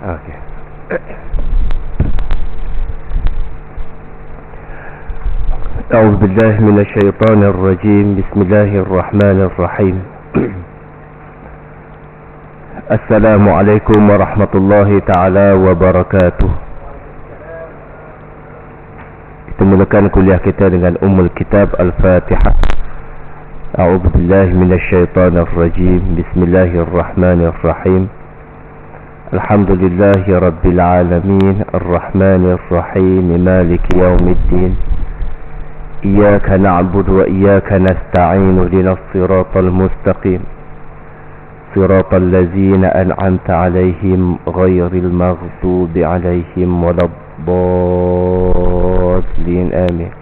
Okay. أعوذ بالله من الشيطان الرجيم. بسم الله الرحمن الرحيم. السلام عليكم ورحمة الله تعالى وبركاته. Kita mulakan kuliah kita dengan Ummul Kitab Al-Fatihah. A'udzu billahi minasy syaithanir rajim. Bismillahirrahmanirrahim. Alhamdulillahi rabbil alamin, arrahmanir rahim, maliki yaumiddin. Iyyaka na'budu wa iyyaka nasta'in. Ihdinas siratal mustaqim. Siratal ladzina an'amta 'alaihim ghairil maghdubi 'alaihim waladdallin. Amin.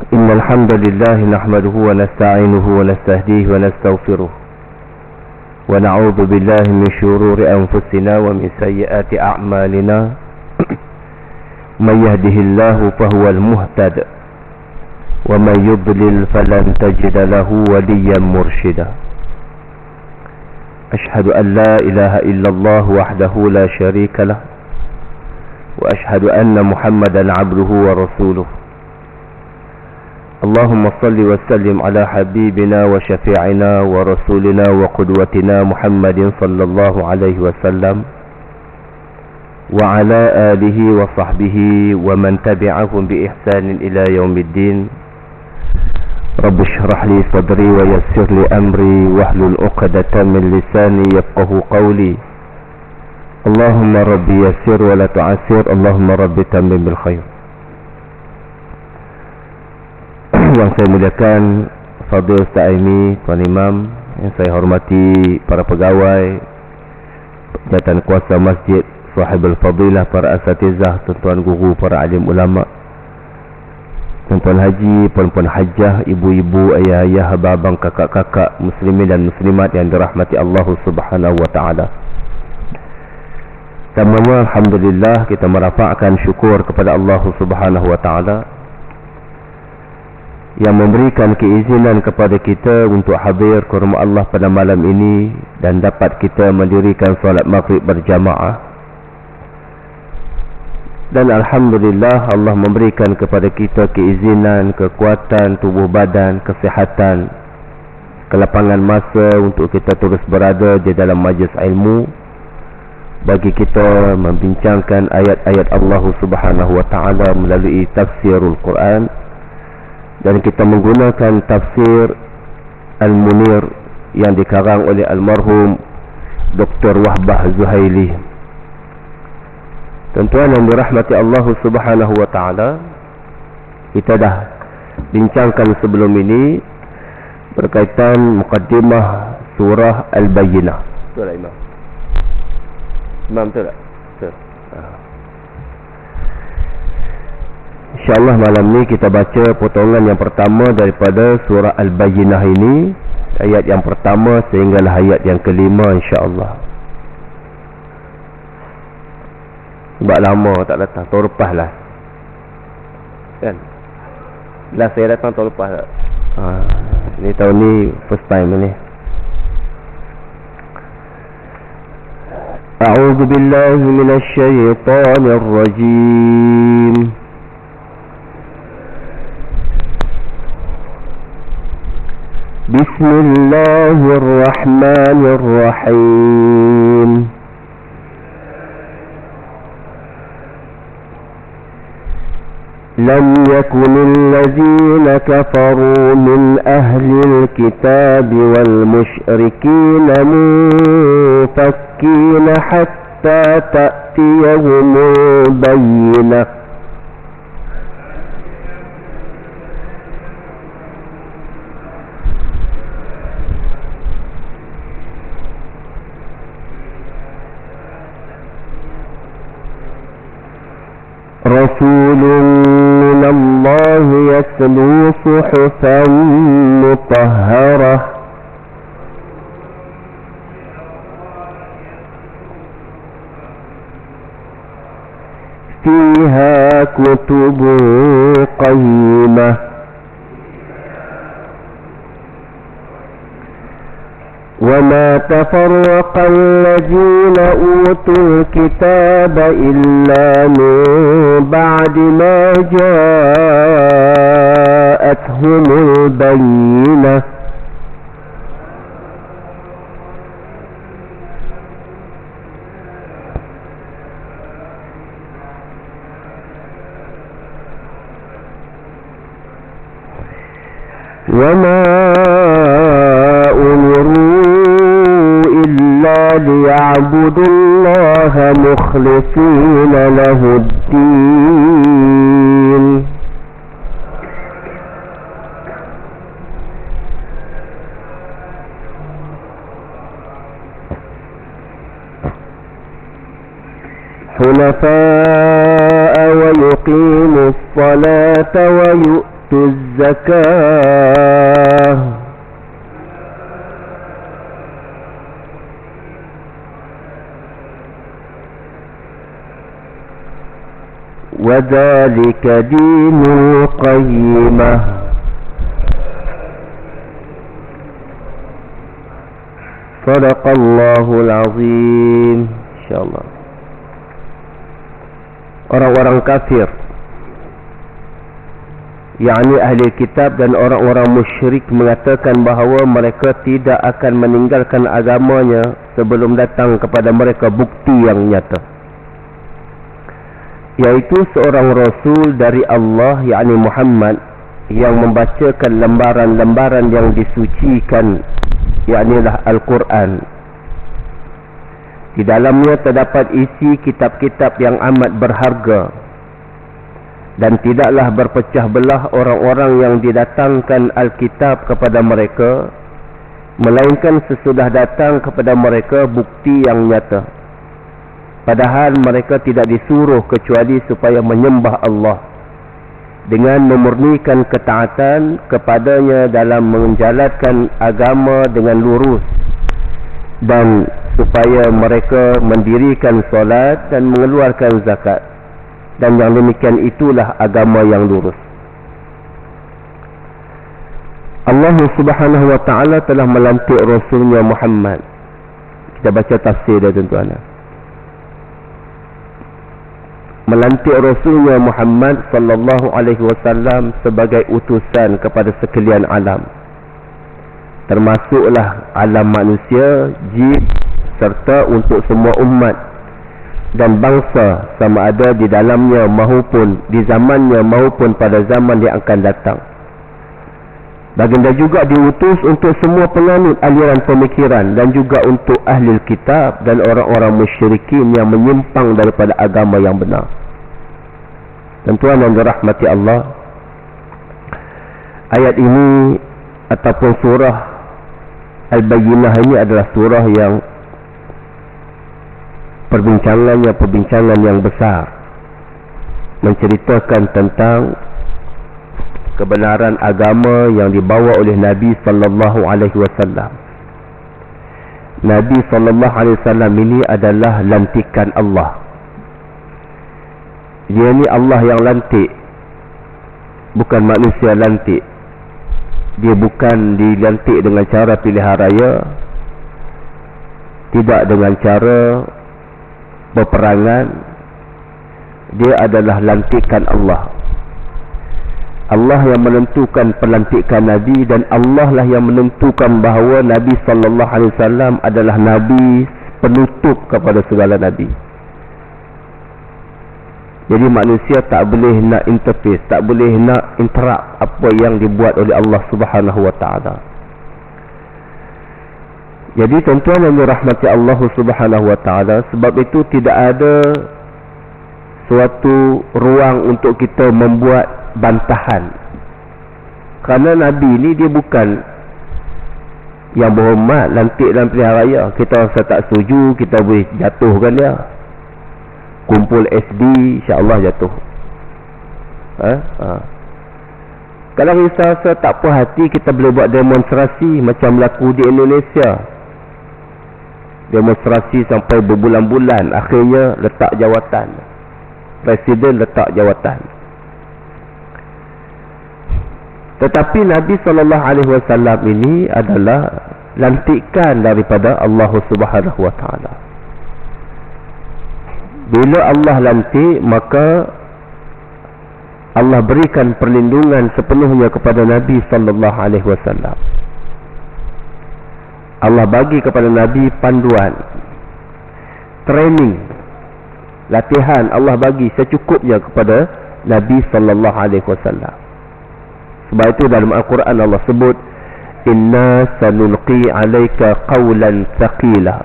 Innal hamdalillah nahmaduhu wa nasta'inuhu wa nastahdihi wa nastaghfiruh. Wa na'udzu billahi min shururi anfusina wa min sayyiati a'malina. Man yahdihillahu fahuwal muhtad wa man yudlil falan tajida lahu waliyyan murshida. Ashhadu an la ilaha illallah wahdahu la sharika lah wa ashhadu anna Muhammadan 'abduhu wa rasuluh. Allahumma salli wa sallim ala habibina wa syafi'ina wa rasulina wa qudwatina Muhammadin sallallahu alaihi wasallam wa ala alihi wa sahbihi wa man tabi'ahum bi ihsanin ila yaumiddin. Rabbi shrah li sadri wa yassir li amri wahlul 'uqdatam min lisani yafqahu qawli. Allahumma rabbi yassir wa la tu'assir. Allahumma rabbi tammim bil khair. Yang saya muliakan Fadil Ustaz Aimi, Tuan Imam, yang saya hormati para pegawai, jawatan kuasa masjid, sahibul fadilah, para asatizah, tuan-tuan guru, para alim ulama, tuan-tuan haji, puan-puan hajjah, ibu-ibu, ayah-ayah, abang-abang, kakak-kakak, muslimin dan muslimat yang dirahmati Allah Subhanahu wa taala. Pertamanya, alhamdulillah, kita merafakkan syukur kepada Allah Subhanahu wa taala yang memberikan keizinan kepada kita untuk hadir ke rumah Allah pada malam ini dan dapat kita mendirikan solat maghrib berjamaah. Dan alhamdulillah, Allah memberikan kepada kita keizinan, kekuatan tubuh badan, kesihatan, kelapangan masa untuk kita terus berada di dalam majlis ilmu bagi kita membincangkan ayat-ayat Allah Subhanahu wa taala melalui tafsirul Quran. Dan kita menggunakan tafsir Al-Munir yang dikarang oleh almarhum Dr. Wahbah Zuhaili. Tuan-tuan yang dirahmati Allah Subhanahu wa taala, kita dah bincangkan sebelum ini berkaitan mukaddimah surah Al-Bayyinah. Betul tak Imam? Imam betul tak? Betul. InsyaAllah malam ni kita baca potongan yang pertama daripada surah Al-Bayyinah ini, ayat yang pertama sehinggalah ayat yang kelima, insyaAllah. Sebab lama tak datang, tahun lepas lah kan? Last saya datang tahun lepas tak? Ni tahun ni first time ni. A'udzu billahi minasy syaithanir rajim. Bismillahirrahmanirrahim. Lam yakunil ladzina kafaru min ahlil kitab wal musyrikin munfakkina hatta ta'tiyahumul bayyinah. رسول من الله يتلو صحفا مطهرة فيها كتب قيمة وما تفرق الذين أوتوا الكتاب إلا من بعد ما جاءتهم البينة وما ليعبدوا الله مخلصين له الدين حنفاء ويقيموا الصلاة ويؤتوا الزكاة وذلك دين القيمة. صدق الله العظيم. InsyaAllah. Orang-orang kafir, yakni ahli kitab dan orang-orang musyrik, mengatakan bahawa mereka tidak akan meninggalkan agamanya sebelum datang kepada mereka bukti yang nyata, yaitu seorang Rasul dari Allah, yakni Muhammad, yang membacakan lembaran-lembaran yang disucikan, yakni Al-Quran. Di dalamnya terdapat isi kitab-kitab yang amat berharga, dan tidaklah berpecah belah orang-orang yang didatangkan Alkitab kepada mereka, melainkan sesudah datang kepada mereka bukti yang nyata. Padahal mereka tidak disuruh kecuali supaya menyembah Allah dengan memurnikan ketaatan kepadanya dalam menjalankan agama dengan lurus, dan supaya mereka mendirikan solat dan mengeluarkan zakat, dan yang demikian itulah agama yang lurus. Allah Subhanahu wa ta'ala telah melantik Rasulnya Muhammad. Kita baca tafsir dia, tuan-tuan. Melantik Rasulnya Muhammad sallallahu alaihi wasallam sebagai utusan kepada sekalian alam, termasuklah alam manusia, jin, serta untuk semua umat dan bangsa, sama ada di dalamnya maupun di zamannya maupun pada zaman yang akan datang. Baginda juga diutus untuk semua penganut aliran pemikiran dan juga untuk ahli kitab dan orang-orang musyrikin yang menyimpang daripada agama yang benar. Tuan-tuan yang dirahmati Allah, ayat ini ataupun surah Al-Bayyinah ini adalah surah yang perbincangan yang besar, menceritakan tentang kebenaran agama yang dibawa oleh Nabi sallallahu alaihi wasallam. Nabi sallallahu alaihi wasallam ini adalah lantikan Allah. Dia ni Allah yang lantik, bukan manusia lantik. Dia bukan dilantik dengan cara pilihan raya, tidak dengan cara peperangan. Dia adalah lantikan Allah. Allah yang menentukan pelantikan Nabi, dan Allah lah yang menentukan bahawa Nabi sallallahu alaihi wasallam adalah Nabi penutup kepada segala Nabi. Jadi manusia tak boleh nak interface, tak boleh nak interrupt apa yang dibuat oleh Allah Subhanahu wa ta'ala. Jadi tuan-tuan yang dirahmati Allah Subhanahu wa ta'ala, sebab itu tidak ada suatu ruang untuk kita membuat bantahan. Kerana Nabi ni dia bukan yang berhormat, lantik dalam pilihan raya. Kita rasa tak setuju, kita boleh jatuhkan dia. Kumpul SD, insya-Allah jatuh. Kalau kita rasa tak puas hati, kita boleh buat demonstrasi macam berlaku di Indonesia. Demonstrasi sampai berbulan-bulan, akhirnya letak jawatan. Presiden letak jawatan. Tetapi Nabi sallallahu alaihi wasallam ini adalah lantikan daripada Allah Subhanahu wa taala. Bila Allah lantik, maka Allah berikan perlindungan sepenuhnya kepada Nabi sallallahu alaihi wasallam. Allah bagi kepada Nabi panduan, training, latihan Allah bagi secukupnya kepada Nabi sallallahu alaihi wasallam. Sebab itu dalam Al-Quran Allah sebut, inna sanulqi 'alaika qawlan thaqila.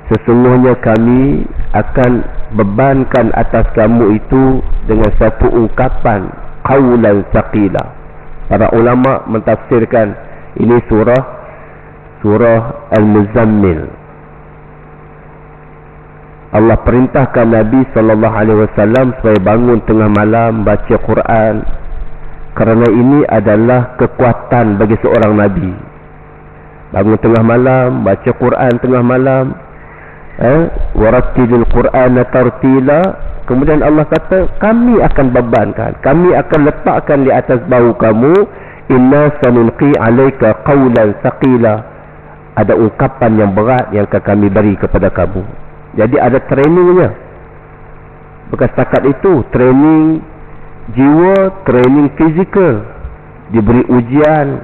Sesungguhnya kami akan bebankan atas kamu itu dengan satu ungkapan qawlan thaqila. Para ulama mentafsirkan ini surah Al-Muzammil. Allah perintahkan Nabi sallallahu alaihi wasallam supaya bangun tengah malam baca Quran, kerana ini adalah kekuatan bagi seorang nabi. Bangun tengah malam baca Quran tengah malam, warattilil Qur'ana tartila. Kemudian Allah kata, kami akan bebankan, kami akan letakkan di atas bahu kamu, inna sanulqi 'alaika qawlan thaqila. Ada ungkapan yang berat yang akan kami beri kepada kamu. Jadi ada trainingnya. Bukan setakat itu, training jiwa, training fizikal. Diberi ujian,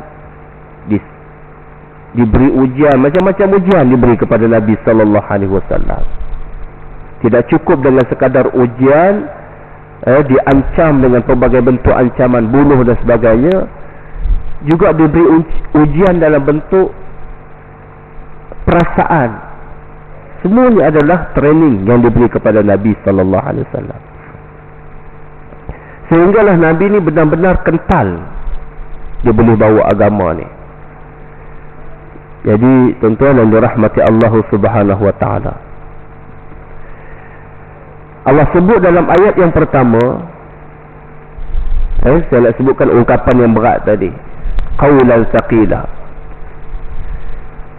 diberi ujian, macam-macam ujian diberi kepada Nabi sallallahu alaihi wasallam. Tidak cukup dengan sekadar ujian, diancam dengan pelbagai bentuk ancaman, bunuh dan sebagainya. Juga diberi ujian dalam bentuk perasaan. Semuanya adalah training yang diberi kepada Nabi sallallahu alaihi wasallam. Sehinggalah Nabi ni benar-benar kental dia boleh bawa agama ni. Jadi tuan-tuan yang dirahmati Allah Subhanahu wa taala, Allah sebut dalam ayat yang pertama, saya nak sebutkan ungkapan yang berat tadi, qawlan thaqila.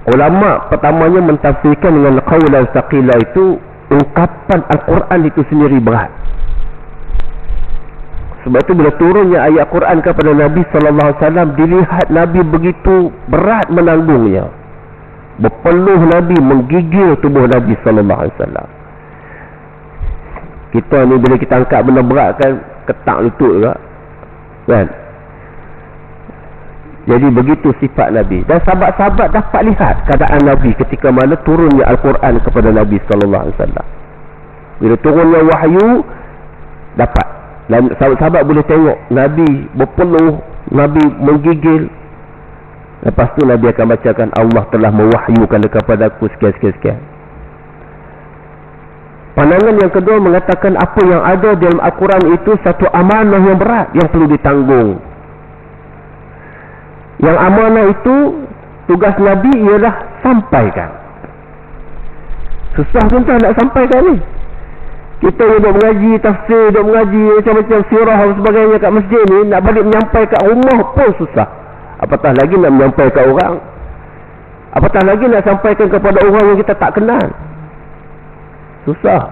Ulama pertamanya mentafsirkan dengan qawlan thaqila itu ungkapan Al-Quran itu sendiri berat. Sebab itu bila turunnya ayat Quran kepada Nabi sallallahu alaihi wasallam, dilihat Nabi begitu berat menanggungnya. Berpeluh Nabi, menggigil tubuh Nabi sallallahu alaihi wasallam. Kita ni bila kita angkat benda berat kan, ketak lutut juga. Kan? Jadi begitu sifat Nabi. Dan sahabat-sahabat dapat lihat keadaan Nabi ketika mana turunnya Al-Quran kepada Nabi sallallahu alaihi wasallam. Bila turunnya wahyu, dapat. Dan sahabat-sahabat boleh tengok Nabi berpeluh, Nabi menggigil. Lepas tu Nabi akan bacakan, Allah telah mewahyukan kepada aku sekian-sekian. Pandangan yang kedua mengatakan apa yang ada dalam Al-Quran itu satu amanah yang berat yang perlu ditanggung. Yang amanah itu, tugas Nabi ialah sampaikan. Susah pun tak nak sampaikan ni. Kita yang duduk mengaji tafsir, duduk mengaji macam-macam sirah dan sebagainya kat masjid ni, nak balik menyampaikan kat rumah pun susah. Apatah lagi nak menyampaikan kat orang. Apatah lagi nak sampaikan kepada orang yang kita tak kenal. Susah.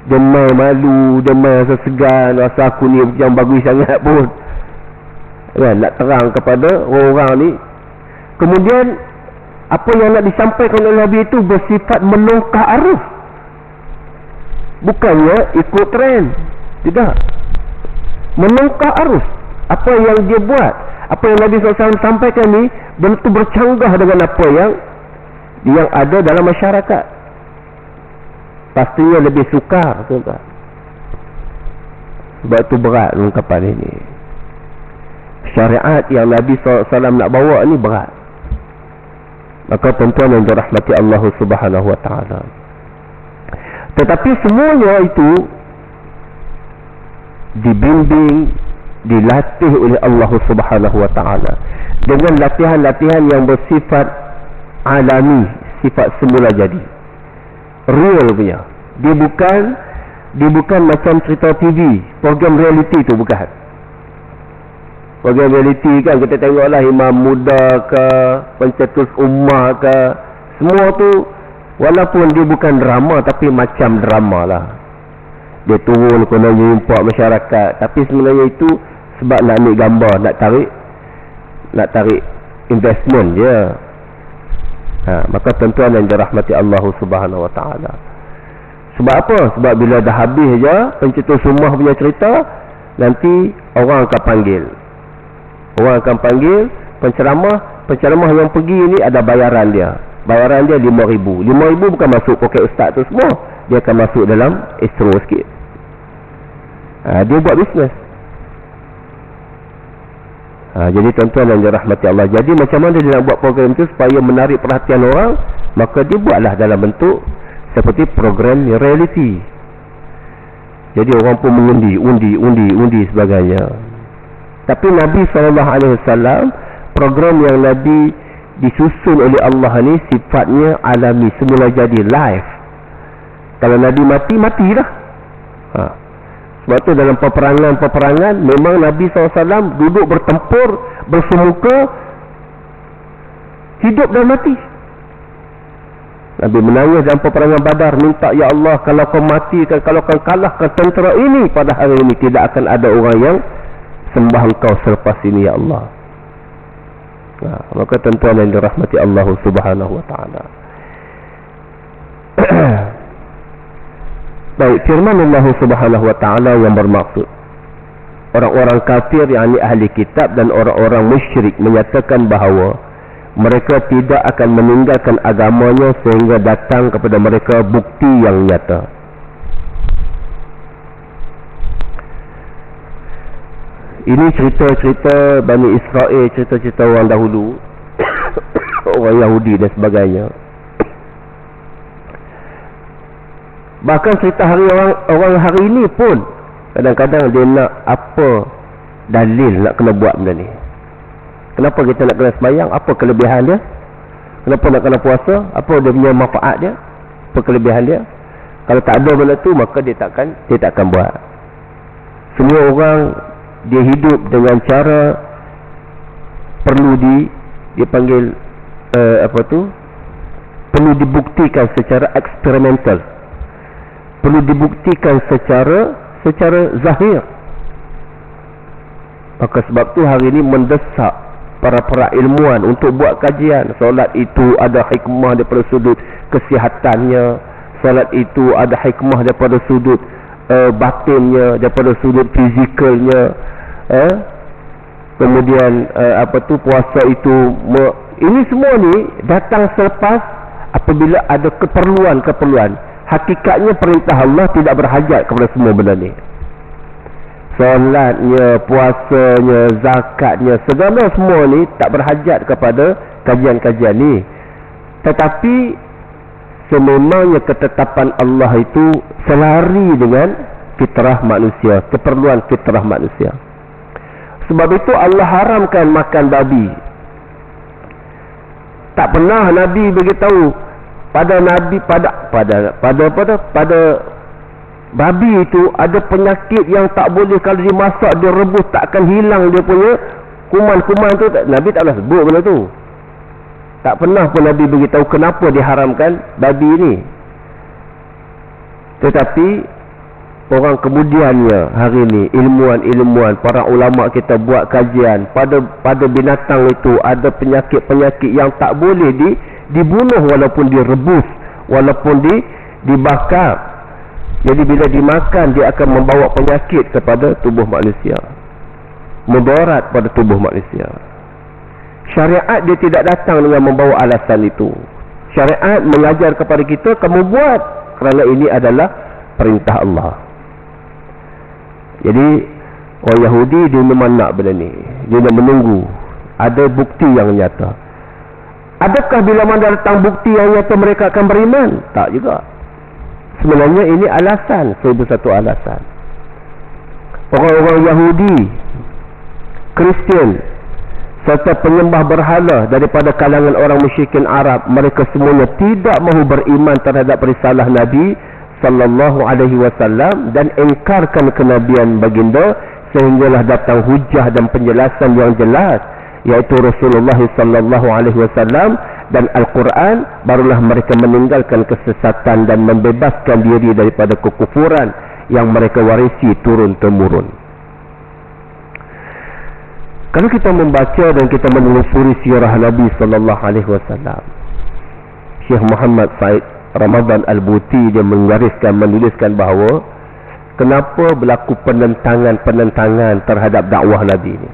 Demai malu, demai rasa segan, rasa aku ni yang bagus sangat pun. Kan, nak terang kepada orang ni. Kemudian apa yang nak disampaikan oleh Nabi itu bersifat menongkar arus, bukannya ikut trend. Tidak. Menongkar arus. Apa yang dia buat, apa yang Nabi SAW sampaikan ni betul bercanggah dengan apa yang ada dalam masyarakat. Pastinya lebih sukar, tuan-tuan. Sebab itu berat ungkapan ini. Syariat yang Nabi SAW nak bawa ni berat. Maka tuan-tuan yang dirahmati Allah Subhanahu wa taala, tetapi semuanya itu dibimbing, dilatih oleh Allah Subhanahu wa taala dengan latihan-latihan yang bersifat alami, sifat semula jadi, real punya. Dia bukan macam cerita TV, program reality tu, bukan. Program reality kan kita tengoklah Imam Muda ke, Pencetus Ummah ke, semua tu walaupun dia bukan drama tapi macam drama lah. Dia turun kena jumpa masyarakat, tapi sebenarnya itu sebab nak ambil gambar, nak tarik investment je. Maka tuan-tuan yang dirahmati Allah Subhanahu Wa Taala. Sebab apa? Sebab bila dah habis je pencetus rumah punya cerita, nanti orang akan panggil. Orang akan panggil penceramah yang pergi ni ada bayaran dia. Bayaran dia RM5,000. RM5,000 bukan masuk poket ustaz tu semua. Dia akan masuk dalam escrow sikit. Dia buat bisnes. Jadi tuan-tuan yang dirahmati Allah, jadi macam mana dia nak buat program tu supaya menarik perhatian orang? Maka dia buatlah dalam bentuk seperti program reality. Jadi orang pun undi sebagainya. Tapi Nabi SAW, program yang Nabi disusun oleh Allah ni sifatnya alami, semula jadi live. Kalau Nabi matilah. Sebab tu dalam peperangan memang Nabi SAW duduk bertempur bersemuka, hidup dan mati. Nabi menangis dalam peperangan Badar, minta, ya Allah, kalau kau matikan, kalau kau kalahkan tentera ini pada hari ini, tidak akan ada orang yang sembah engkau selepas ini, ya Allah. Maka tuan-tuan yang dirahmati Allah Subhanahu Wa Taala. Baik, firman Allah Subhanahu Wa Taala yang bermaksud orang-orang kafir, yakni ahli kitab dan orang-orang musyrik, menyatakan bahawa mereka tidak akan meninggalkan agamanya sehingga datang kepada mereka bukti yang nyata. Ini cerita-cerita Bani Israel, cerita-cerita orang dahulu, orang Yahudi dan sebagainya. Bahkan cerita orang hari ini pun kadang-kadang dia nak apa dalil nak kena buat benda ni. Kenapa kita nak kena sembahyang? Apa kelebihan dia? Kenapa nak kena puasa? Apa dia punya manfaat dia? Apa kelebihan dia? Kalau tak ada benda tu, maka dia takkan buat. Semua orang dia hidup dengan cara perlu dipanggil perlu dibuktikan secara eksperimental, perlu dibuktikan secara zahir. Maka sebab tu hari ini mendesak para ilmuwan untuk buat kajian. Solat itu ada hikmah daripada sudut kesihatannya, solat itu ada hikmah daripada sudut batinnya, daripada sudut fizikalnya. Kemudian puasa itu ini semua ni datang selepas apabila ada keperluan. Hakikatnya perintah Allah tidak berhajat kepada semua benda ni. Solatnya, puasanya, zakatnya, segala semua ni tak berhajat kepada kajian-kajian ni. Tetapi sememangnya ketetapan Allah itu selari dengan fitrah manusia, keperluan fitrah manusia. Sebab itu Allah haramkan makan babi. Tak pernah Nabi beritahu pada babi itu ada penyakit yang tak boleh, kalau dimasak, direbus, tak akan hilang dia punya kuman-kuman tu. Nabi tak pernah sebut benda tu. Tak pernah pun Nabi beritahu kenapa diharamkan babi ni. Tetapi orang kemudiannya hari ni, ilmuwan, para ulama kita buat kajian pada binatang itu ada penyakit-penyakit yang tak boleh dibunuh walaupun direbus, walaupun dibakar. Jadi bila dimakan, dia akan membawa penyakit kepada tubuh manusia, mudarat pada tubuh manusia. Syariat dia tidak datang dengan membawa alasan itu. Syariat mengajar kepada kita, kamu buat kerana ini adalah perintah Allah. Jadi orang Yahudi dia memang nak benda ni, dia nak menunggu ada bukti yang nyata. Adakah bila mana datang bukti yang nyata mereka akan beriman? Tak juga. Sebenarnya ini alasan, satu alasan. Orang-orang Yahudi, Kristian serta penyembah berhala daripada kalangan orang musyrikin Arab, mereka semuanya tidak mahu beriman terhadap risalah Nabi sallallahu alaihi wasallam dan engkarkan kenabian baginda, sehinggalah datang hujah dan penjelasan yang jelas, iaitu Rasulullah sallallahu alaihi wasallam dan Al-Quran. Barulah mereka meninggalkan kesesatan dan membebaskan diri daripada kekufuran yang mereka warisi turun-temurun. Kalau kita membaca dan kita menelusuri sirah Nabi sallallahu alaihi wasallam, Syekh Muhammad Said Ramadan Al-Buti dia menuliskan bahawa kenapa berlaku penentangan terhadap dakwah Nabi ni.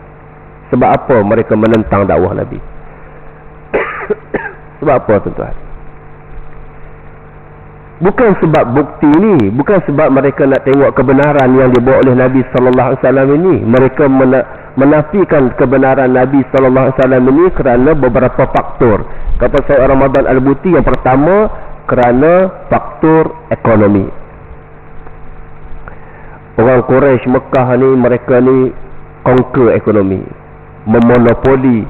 Sebab apa mereka menentang dakwah Nabi? Sebab apa tuan-tuan? Bukan sebab bukti ni, bukan sebab mereka nak tengok kebenaran yang dibawa oleh Nabi sallallahu alaihi wasallam ini. Mereka menafikan kebenaran Nabi sallallahu alaihi wasallam ini kerana beberapa faktor. Kata Syekh Ramadan Al-Buti, yang pertama kerana faktor ekonomi. Orang Quraisy Mekah ni, mereka ni conquer ekonomi, memonopoli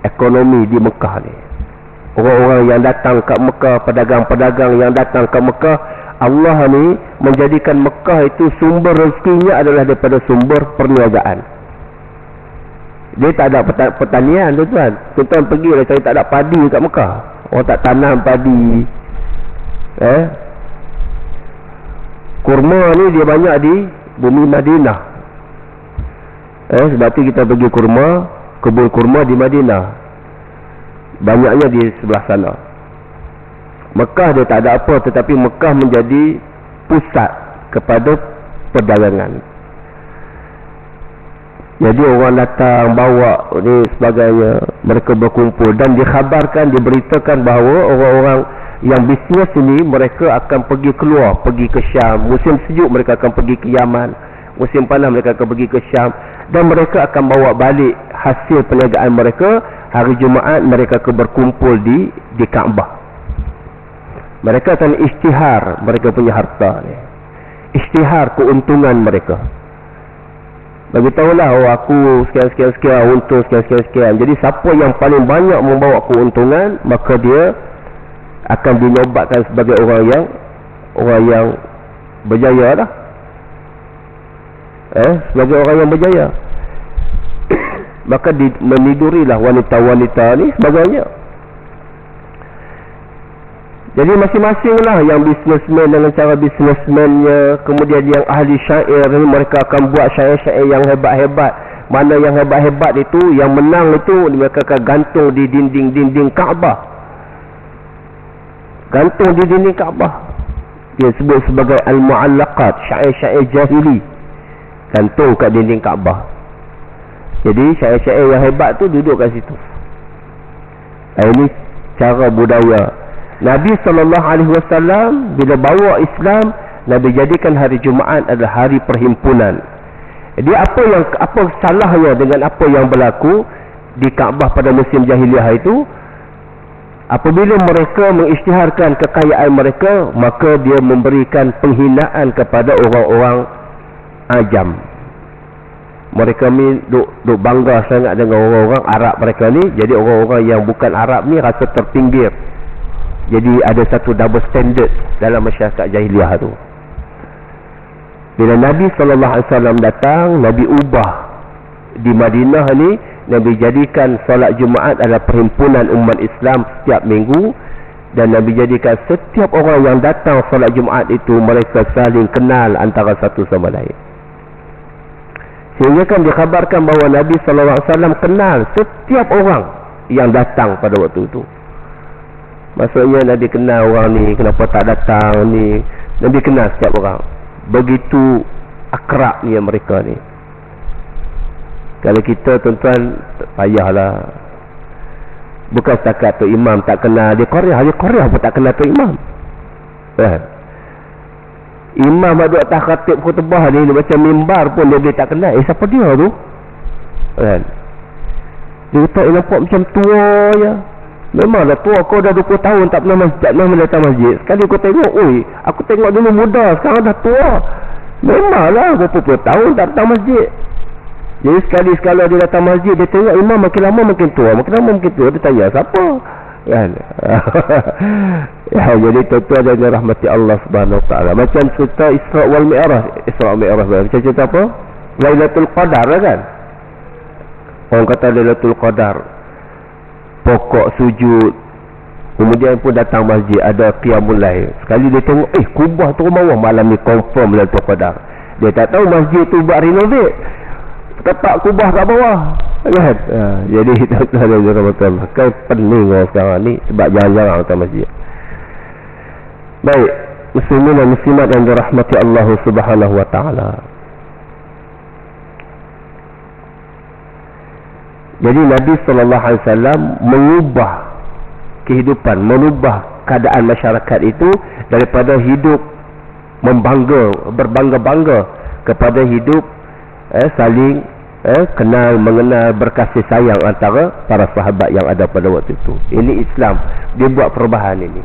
ekonomi di Mekah ni. Orang-orang yang datang ke Mekah, pedagang-pedagang yang datang ke Mekah, Allah ni menjadikan Mekah itu sumber rezekinya adalah daripada sumber perniagaan. Dia tak ada pertanian, tuan-tuan. Tuan-tuan pergi lah cari, tak ada padi kat Mekah. Orang tak tanam padi. Kurma ni dia banyak di bumi Madinah. Sebab tu kita pergi kebun kurma di Madinah. Banyaknya di sebelah sana. Mekah dia tak ada apa, tetapi Mekah menjadi pusat kepada perdagangan. Jadi orang datang bawa ni sebagainya, mereka berkumpul dan dikhabarkan, diberitakan bahawa orang-orang yang bisnes ini mereka akan pergi keluar, pergi ke Syam. Musim sejuk mereka akan pergi ke Yaman, musim panas mereka akan pergi ke Syam, dan mereka akan bawa balik hasil perniagaan mereka. Hari Jumaat mereka akan berkumpul di Kaabah. Mereka akan isytihar mereka punya harta ni, isytihar keuntungan mereka. Bagi tahulah, oh aku sekian untung sekian. Jadi siapa yang paling banyak membawa keuntungan, maka dia akan dinobatkan sebagai orang yang berjaya lah. Sebagai orang yang berjaya. Maka menidurilah wanita-wanita ni sebagainya. Jadi masing-masing lah, yang bisnesmen dengan cara bisnesmennya, kemudian yang ahli syair ni, mereka akan buat syair-syair yang hebat-hebat. Mana yang hebat-hebat itu, yang menang itu, mereka akan gantung di dinding-dinding Kaabah. Gantung di dinding Kaabah. Dia sebut sebagai al-mu'allaqat, syair-syair jahili. Gantung kat dinding Kaabah. Jadi syair-syair yang hebat tu duduk kat situ. Ini cara budaya. Nabi SAW bila bawa Islam, Nabi jadikan hari Jumaat adalah hari perhimpunan. Jadi apa salahnya dengan apa yang berlaku di Kaabah pada musim jahiliah itu? Apabila mereka mengisytiharkan kekayaan mereka, maka dia memberikan penghinaan kepada orang-orang ajam. Mereka ni duk bangga sangat dengan orang-orang Arab mereka ni. Jadi orang-orang yang bukan Arab ni rasa terpinggir. Jadi ada satu double standard dalam masyarakat jahiliah tu. Bila Nabi SAW datang, Nabi ubah di Madinah ni. Nabi jadikan solat Jumaat adalah perhimpunan umat Islam setiap minggu. Dan Nabi jadikan setiap orang yang datang solat Jumaat itu, mereka saling kenal antara satu sama lain. Sehingga kan dikhabarkan bahawa Nabi SAW kenal setiap orang yang datang pada waktu itu. Maksudnya Nabi kenal orang ni, kenapa tak datang ni. Nabi kenal setiap orang. Begitu akrabnya mereka ni. Kalau kita, tuan-tuan, payahlah. Bukan setakat Tok Imam tak kenal. Di Korea pun tak kenal Tok Imam. Imam ada atas khatib khutbah ni, dia macam mimbar pun dia tak kenal. Siapa dia tu? Dia kata, nampak macam tua je. Memanglah tua, kau dah 20 tahun tak pernah datang masjid. Sekali kau tengok, aku tengok dulu muda, sekarang dah tua. Memanglah berapa puluh tahun tak datang masjid. Jadi sekali-sekala dia datang masjid, dia tengok imam makin lama makin tua, dia tanya siapa? Kan? Jadi tuan-tuan dan rahmati Allah Subhanahu Wa Taala. Macam cerita Isra wal Mi'raj. Macam cerita apa? Lailatul Qadar lah kan? Orang kata Lailatul Qadar, pokok sujud. Kemudian pun datang masjid, ada qiyamul lail. Sekali dia tengok, kubah tu bawah, malam ni confirm Lailatul Qadar. Dia tak tahu masjid tu buat renovate, tepat kubah kat bawah. Kan? Jadi tuan-tuan dan puan-puan, kan pening orang sekarang ni sebab jarang-jarang datang masjid. Baik, muslimin dan muslimat yang dirahmati Allah Subhanahu wa taala. Jadi Nabi sallallahu alaihi wasallam mengubah kehidupan, mengubah keadaan masyarakat itu daripada hidup berbangga-bangga kepada hidup saling kenal, mengenal, berkasih sayang antara para sahabat yang ada pada waktu itu. Ini Islam, dia buat perubahan ini.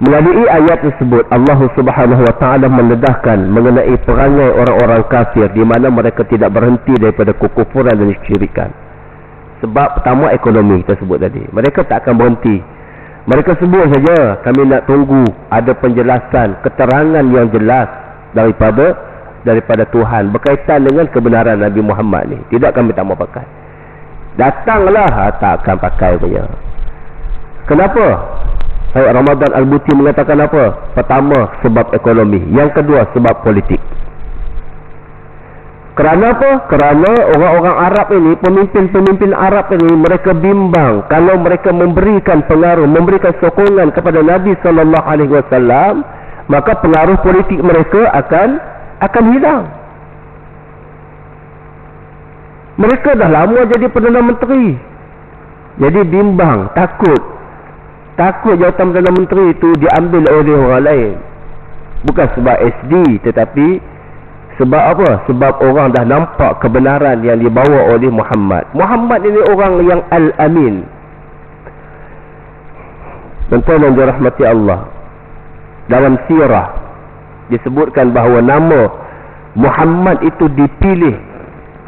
Melalui ayat tersebut Allah Subhanahu wa taala mendedahkan mengenai perangai orang-orang kafir di mana mereka tidak berhenti daripada kekufuran dan kesyirikan. Sebab pertama ekonomi kita sebut tadi. Mereka tak akan berhenti. Mereka sebut saja, kami nak tunggu ada penjelasan, keterangan yang jelas daripada Tuhan berkaitan dengan kebenaran Nabi Muhammad ni. Tidak kami tak mau pakai. Datanglah, tak akan pakai punya. Kenapa? Ramadan Al-Buti mengatakan apa? Pertama, sebab ekonomi. Yang kedua, sebab politik. Kerana apa? Kerana orang-orang Arab ini, pemimpin-pemimpin Arab ini, mereka bimbang kalau mereka memberikan pengaruh, memberikan sokongan kepada Nabi SAW, maka pengaruh politik mereka akan hilang. Mereka dah lama jadi Perdana Menteri. Jadi bimbang, takut jawatan Perdana Menteri itu diambil oleh orang lain. Bukan sebab SD, tetapi sebab apa? Sebab orang dah nampak kebenaran yang dibawa oleh Muhammad. Muhammad ini orang yang Al-Amin. Tuan-tuan yang dirahmati Allah, dalam sirah disebutkan bahawa nama Muhammad itu dipilih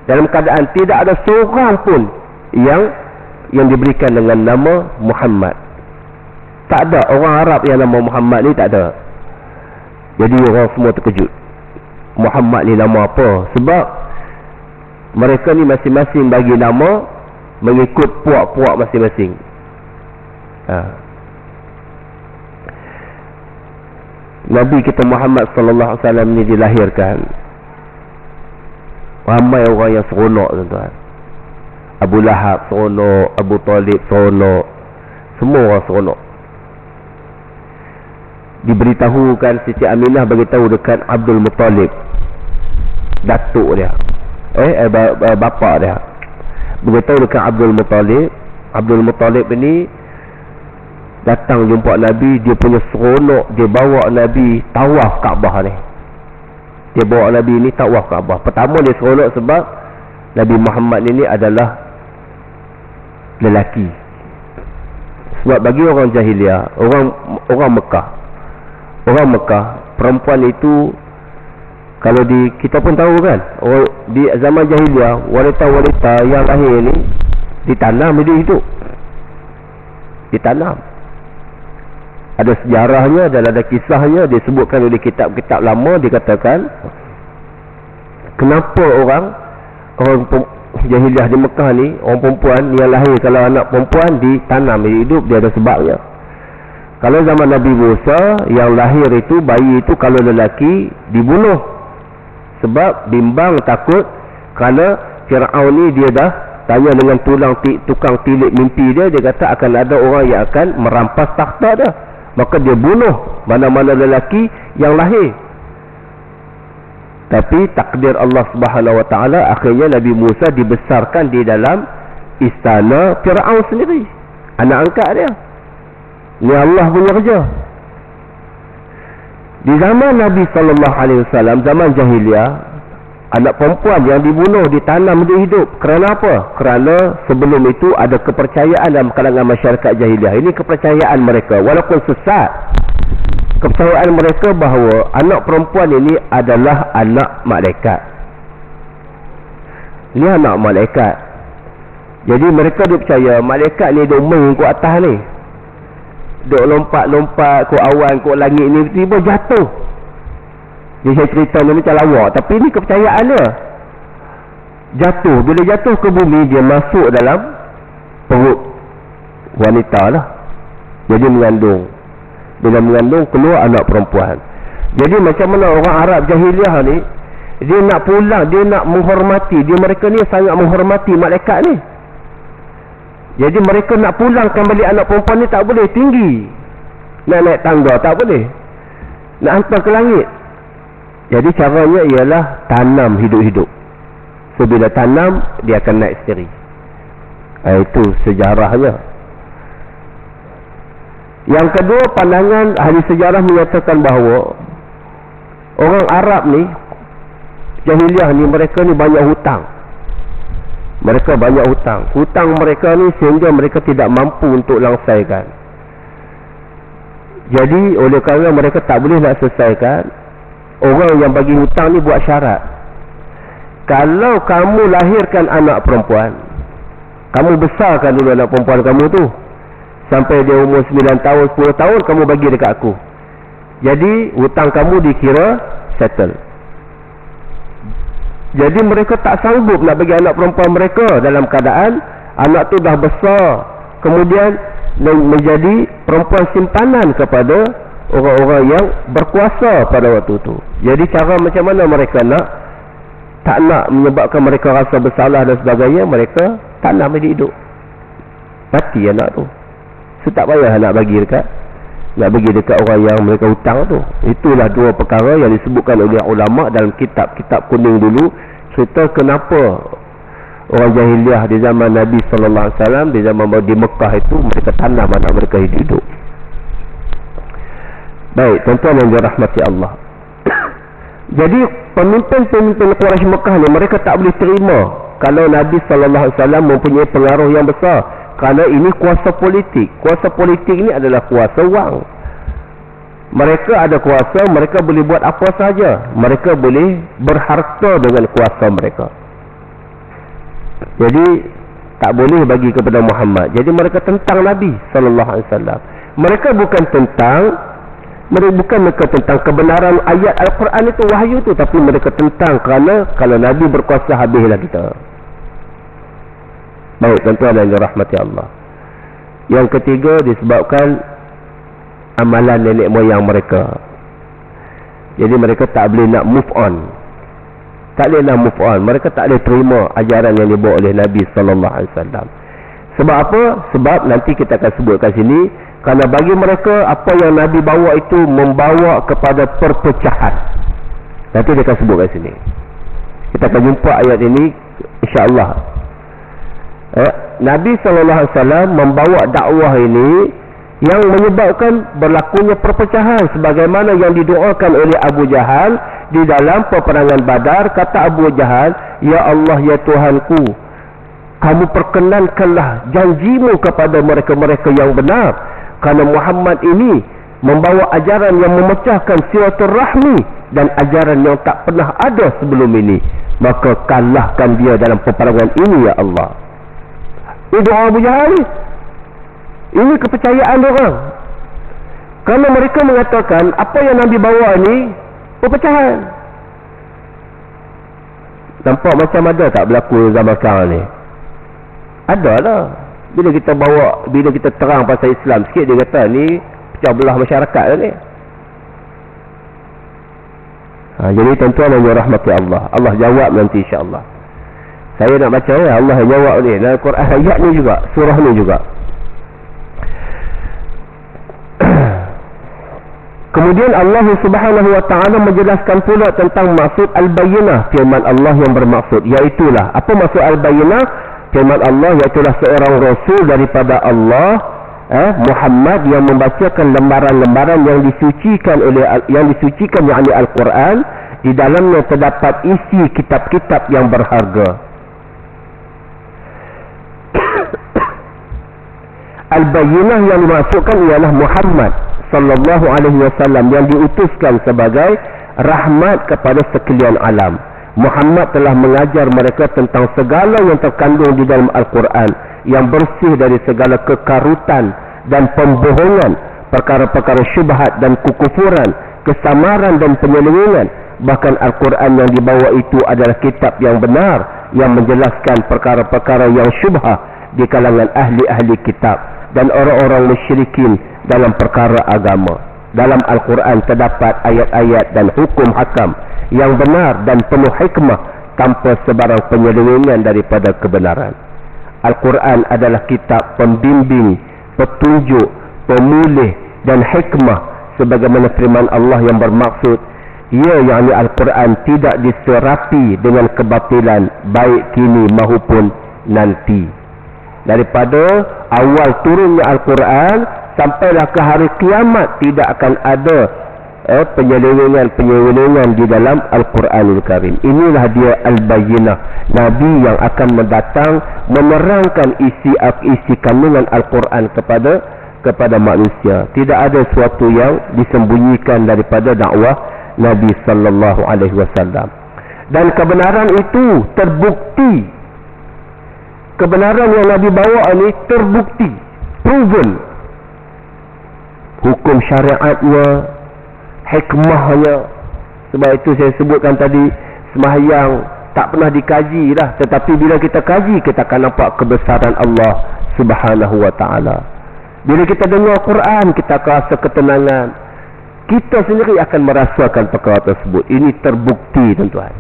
dalam keadaan tidak ada seorang pun yang diberikan dengan nama Muhammad. Tak ada orang Arab yang nama Muhammad ni, tak ada. Jadi orang semua terkejut. Muhammad ni nama apa? Sebab mereka ni masing-masing bagi nama mengikut puak-puak masing-masing. Nabi kita Muhammad sallallahu alaihi wasallam ni dilahirkan, ramai orang yang seronok, tuan-tuan. Abu Lahab seronok, Abu Talib seronok, semua orang seronok. Diberitahukan, Siti Aminah beritahu dekat Abdul Muttalib, datuk dia, bapa dia, beritahu dekat Abdul Muttalib. Abdul Muttalib ini datang jumpa Nabi, dia punya seronok, dia bawa Nabi tawaf Kaabah ni. Dia bawa Nabi ni tawaf Kaabah. Pertama dia seronok sebab Nabi Muhammad ini adalah lelaki. Sebab bagi orang jahiliah, orang Mekah, perempuan itu, kalau kita pun tahu kan, di zaman jahiliah, wanita-wanita yang lahir ni ditanam hidup. Ditanam. Ada sejarahnya dan ada kisahnya, disebutkan oleh kitab-kitab lama. Dikatakan kenapa orang jahiliah di Mekah ni, orang perempuan yang lahir, kalau anak perempuan ditanam hidup, dia ada sebabnya. Kalau zaman Nabi Musa, yang lahir itu, bayi itu kalau lelaki dibunuh. Sebab bimbang, takut, kerana Fir'aun ni dia dah tanya dengan tukang tilik mimpi dia kata akan ada orang yang akan merampas takhta dia. Maka dia bunuh mana-mana lelaki yang lahir. Tapi takdir Allah Subhanahu wa taala, akhirnya Nabi Musa dibesarkan di dalam istana Fir'aun sendiri, anak angkat dia. Ni Allah punya kerja. Di zaman Nabi SAW, zaman jahiliah, anak perempuan yang dibunuh, ditanam dia hidup. Kerana apa? Kerana sebelum itu ada kepercayaan dalam kalangan masyarakat jahiliah. Ini kepercayaan mereka, walaupun sesat. Kepercayaan mereka bahawa anak perempuan ini adalah anak malaikat. Ini anak malaikat. Jadi mereka dipercaya malaikat ni duk main ke atas ni, duk lompat-lompat ke awan, ke langit ni, tiba-tiba jatuh. Dia saya cerita ni macam lawak, tapi ni kepercayaan dia. Jatuh, bila jatuh ke bumi, dia masuk dalam perut wanita lah. Jadi mengandung. Bila mengandung, keluar anak perempuan. Jadi macam mana orang Arab jahiliah ni, Dia nak pulang, dia nak menghormati. Mereka ni sangat menghormati malaikat ni. Jadi mereka nak pulangkan balik anak perempuan ni tak boleh, tinggi. Nak naik tangga tak boleh. Nak hantar ke langit. Jadi caranya ialah tanam hidup-hidup. So bila tanam, dia akan naik sendiri. Itu sejarahnya. Yang kedua, pandangan ahli sejarah menyatakan bahawa orang Arab ni, jahiliah ni, mereka ni banyak hutang. Mereka banyak hutang. Hutang mereka ni sehingga mereka tidak mampu untuk langsaikan. Jadi oleh kerana mereka tak boleh nak selesaikan, orang yang bagi hutang ni buat syarat. Kalau kamu lahirkan anak perempuan, kamu besarkan dulu anak perempuan kamu tu, sampai dia umur 9 tahun, 10 tahun, kamu bagi dekat aku. Jadi hutang kamu dikira settle. Jadi mereka tak sanggup nak bagi anak perempuan mereka dalam keadaan anak tu dah besar, kemudian menjadi perempuan simpanan kepada orang-orang yang berkuasa pada waktu tu. Jadi cara macam mana mereka tak nak menyebabkan mereka rasa bersalah dan sebagainya, mereka tanam dia hidup. Mati anak tu. So tak payah nak bagi dekat orang yang mereka hutang tu. Itulah dua perkara yang disebutkan oleh ulama dalam kitab-kitab kuning dulu, cerita kenapa orang jahiliah di zaman Nabi sallallahu alaihi wasallam, di zaman di Mekah itu, mereka tanam anak mereka hidup. Baik, tuan-tuan yang dirahmati Allah. Jadi pemimpin-pemimpin Quraisy Mekah ni, mereka tak boleh terima kalau Nabi sallallahu alaihi wasallam mempunyai pengaruh yang besar. Kerana ini kuasa politik. Kuasa politik ini adalah kuasa wang. Mereka ada kuasa, mereka boleh buat apa saja. Mereka boleh berharta dengan kuasa mereka. Jadi tak boleh bagi kepada Muhammad. Jadi mereka tentang Nabi sallallahu alaihi wasallam. Mereka bukan tentang kebenaran ayat Al-Quran itu, wahyu itu, tapi mereka tentang kerana kalau Nabi berkuasa, habislah kita. Baik, tuan-tuan yang dirahmati Allah. Yang ketiga, disebabkan amalan nenek moyang mereka. Jadi mereka tak boleh nak move on. Tak boleh nak move on. Mereka tak boleh terima ajaran yang dibawa oleh Nabi sallallahu alaihi wasallam. Sebab apa? Sebab nanti kita akan sebut kat sini, kerana bagi mereka apa yang Nabi bawa itu membawa kepada perpecahan. Nanti dia akan sebut kat sini. Kita akan jumpa ayat ini insya-Allah. Nabi SAW membawa dakwah ini yang menyebabkan berlakunya perpecahan, sebagaimana yang didoakan oleh Abu Jahal di dalam peperangan Badar. Kata Abu Jahal, "Ya Allah, ya Tuhanku, kamu perkenankanlah janjimu kepada mereka-mereka yang benar, kerana Muhammad ini membawa ajaran yang memecahkan silaturahmi dan ajaran yang tak pernah ada sebelum ini. Maka kalahkan dia dalam peperangan ini, ya Allah." Ini doa Abu Jahal ni. Ini kepercayaan orang. Kerana mereka mengatakan apa yang Nabi bawa ni perpecahan. Nampak macam ada tak berlaku zaman sekarang ni? Ada lah. Bila kita terang pasal Islam sikit, dia kata ni pecah belah masyarakat lah ni. Jadi tuan-tuan yang dirahmati Allah, Allah jawab nanti insya-Allah. Saya nak baca ya, Allah jawab ni dalam Quran, ayat ni juga, surah ni juga. Kemudian Allah Subhanahu wa taala menjelaskan pula tentang maksud al-bayyinah, firman Allah yang bermaksud, iaitulah apa maksud al-bayyinah? Firman Allah iaitulah seorang rasul daripada Allah, Muhammad, yang membacakan lembaran-lembaran yang disucikan yakni Al-Quran. Di dalamnya terdapat isi kitab-kitab yang berharga. Al-Bayyinah yang dimaksudkan ialah Muhammad sallallahu alaihi wasallam yang diutuskan sebagai rahmat kepada sekalian alam. Muhammad telah mengajar mereka tentang segala yang terkandung di dalam Al-Quran, yang bersih dari segala kekarutan dan pembohongan, perkara-perkara syubhat dan kekufuran, kesamaran dan penyelewengan. Bahkan Al-Quran yang dibawa itu adalah kitab yang benar, yang menjelaskan perkara-perkara yang syubhah di kalangan ahli-ahli kitab dan orang-orang musyrikin dalam perkara agama. dalam Al-Quran terdapat ayat-ayat dan hukum hakam yang benar dan penuh hikmah tanpa sebarang penyelewengan daripada kebenaran. Al-Quran adalah kitab pembimbing, petunjuk, pemulih dan hikmah sebagaimana firman Allah yang bermaksud, ia yakni Al-Quran tidak diserapi dengan kebatilan baik kini maupun nanti. Daripada awal turunnya Al-Quran sampailah ke hari kiamat tidak akan ada penyelewengan di dalam Al-Quranul Karim. Inilah dia Al-Bayyinah, Nabi yang akan mendatang menerangkan isi kandungan Al-Quran kepada manusia. Tidak ada sesuatu yang disembunyikan daripada dakwah Nabi sallallahu alaihi wasallam. Dan kebenaran itu terbukti. Kebenaran yang Nabi bawa ini terbukti, proven. Hukum syariatnya, hikmahnya. Sebab itu saya sebutkan tadi, sembahyang tak pernah dikaji dah, tetapi bila kita kaji, kita akan nampak kebesaran Allah Subhanahu wa ta'ala. Bila kita dengar Quran, kita akan rasa ketenangan. Kita sendiri akan merasakan perkara tersebut. Ini terbukti, tuan-tuan.